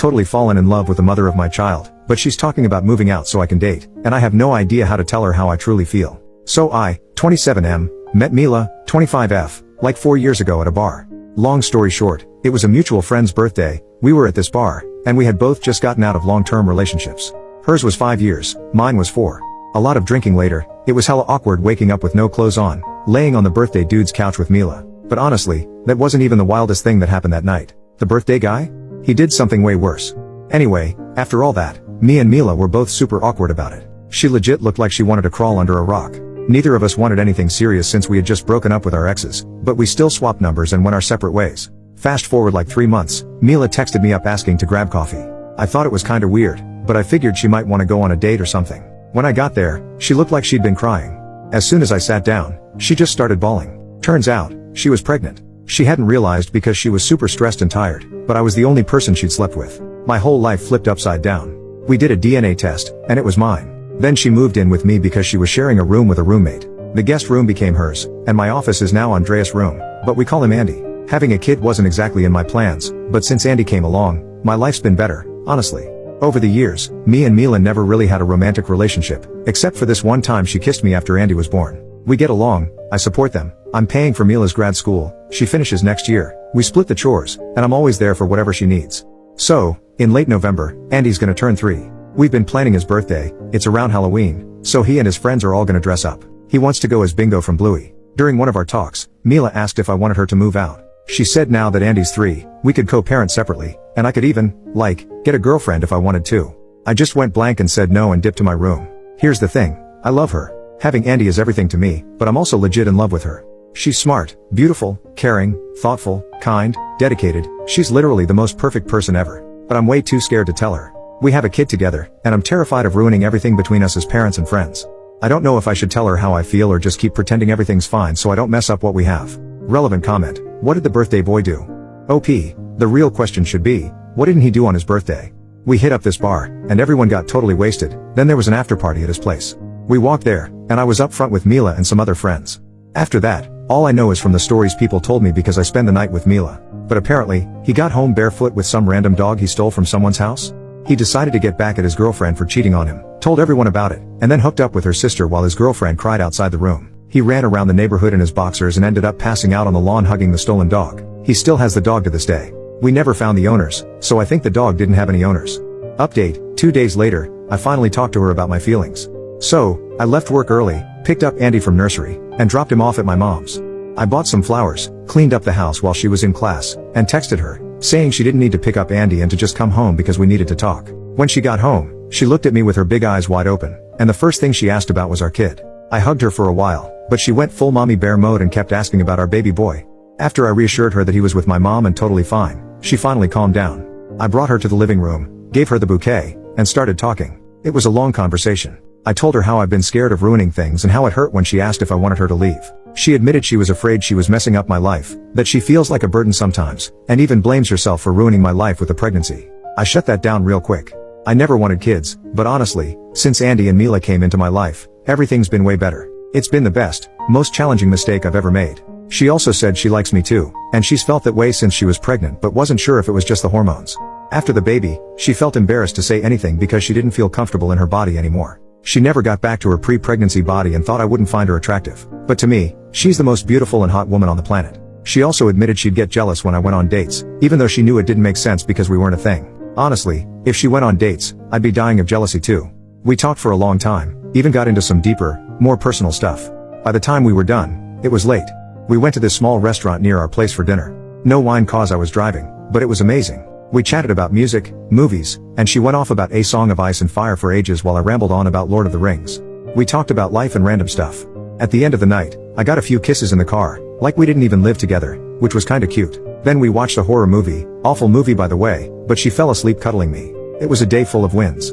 totally fallen in love with the mother of my child, but she's talking about moving out so I can date, and I have no idea how to tell her how I truly feel. So I, 27M, met Mila, 25F, like 4 years ago at a bar. Long story short, it was a mutual friend's birthday, we were at this bar, and we had both just gotten out of long-term relationships. Hers was 5 years, mine was 4. A lot of drinking later, it was hella awkward waking up with no clothes on, laying on the birthday dude's couch with Mila. But honestly, that wasn't even the wildest thing that happened that night. The birthday guy? He did something way worse. Anyway, after all that, me and Mila were both super awkward about it. She legit looked like she wanted to crawl under a rock. Neither of us wanted anything serious since we had just broken up with our exes, but we still swapped numbers and went our separate ways. Fast forward like 3 months, Mila texted me up asking to grab coffee. I thought it was kinda weird, but I figured she might want to go on a date or something. When I got there, she looked like she'd been crying. As soon as I sat down, she just started bawling. Turns out, she was pregnant. She hadn't realized because she was super stressed and tired, but I was the only person she'd slept with. My whole life flipped upside down. We did a DNA test, and it was mine. Then she moved in with me because she was sharing a room with a roommate. The guest room became hers, and my office is now Andreas' room, but we call him Andy. Having a kid wasn't exactly in my plans, but since Andy came along, my life's been better, honestly. Over the years, me and Mila never really had a romantic relationship, except for this one time she kissed me after Andy was born. We get along, I support them, I'm paying for Mila's grad school, she finishes next year, we split the chores, and I'm always there for whatever she needs. So, in late November, Andy's gonna turn 3. We've been planning his birthday, it's around Halloween, so he and his friends are all gonna dress up. He wants to go as Bingo from Bluey. During one of our talks, Mila asked if I wanted her to move out. She said now that Andy's 3, we could co-parent separately, and I could even, get a girlfriend if I wanted to. I just went blank and said no and dipped to my room. Here's the thing, I love her. Having Andy is everything to me, but I'm also legit in love with her. She's smart, beautiful, caring, thoughtful, kind, dedicated, she's literally the most perfect person ever. But I'm way too scared to tell her. We have a kid together, and I'm terrified of ruining everything between us as parents and friends. I don't know if I should tell her how I feel or just keep pretending everything's fine so I don't mess up what we have. Relevant comment, what did the birthday boy do? OP, the real question should be, what didn't he do on his birthday? We hit up this bar, and everyone got totally wasted, then there was an after party at his place. We walked there, and I was up front with Mila and some other friends. After that, all I know is from the stories people told me because I spent the night with Mila. But apparently, he got home barefoot with some random dog he stole from someone's house. He decided to get back at his girlfriend for cheating on him, told everyone about it, and then hooked up with her sister while his girlfriend cried outside the room. He ran around the neighborhood in his boxers and ended up passing out on the lawn hugging the stolen dog. He still has the dog to this day. We never found the owners, so I think the dog didn't have any owners. Update, 2 days later, I finally talked to her about my feelings. So, I left work early, picked up Andy from nursery, and dropped him off at my mom's. I bought some flowers, cleaned up the house while she was in class, and texted her, saying she didn't need to pick up Andy and to just come home because we needed to talk. When she got home, she looked at me with her big eyes wide open, and the first thing she asked about was our kid. I hugged her for a while, but she went full mommy bear mode and kept asking about our baby boy. After I reassured her that he was with my mom and totally fine, she finally calmed down. I brought her to the living room, gave her the bouquet, and started talking. It was a long conversation. I told her how I've been scared of ruining things and how it hurt when she asked if I wanted her to leave. She admitted she was afraid she was messing up my life, that she feels like a burden sometimes, and even blames herself for ruining my life with the pregnancy. I shut that down real quick. I never wanted kids, but honestly, since Andy and Mila came into my life, everything's been way better. It's been the best, most challenging mistake I've ever made. She also said she likes me too, and she's felt that way since she was pregnant but wasn't sure if it was just the hormones. After the baby, she felt embarrassed to say anything because she didn't feel comfortable in her body anymore. She never got back to her pre-pregnancy body and thought I wouldn't find her attractive. But to me, she's the most beautiful and hot woman on the planet. She also admitted she'd get jealous when I went on dates, even though she knew it didn't make sense because we weren't a thing. Honestly, if she went on dates, I'd be dying of jealousy too. We talked for a long time, even got into some deeper, more personal stuff. By the time we were done, it was late. We went to this small restaurant near our place for dinner. No wine cause I was driving, but it was amazing. We chatted about music, movies, and she went off about A Song of Ice and Fire for ages while I rambled on about Lord of the Rings. We talked about life and random stuff. At the end of the night, I got a few kisses in the car, like we didn't even live together, which was kinda cute. Then we watched a horror movie, awful movie by the way, but she fell asleep cuddling me. It was a day full of wins.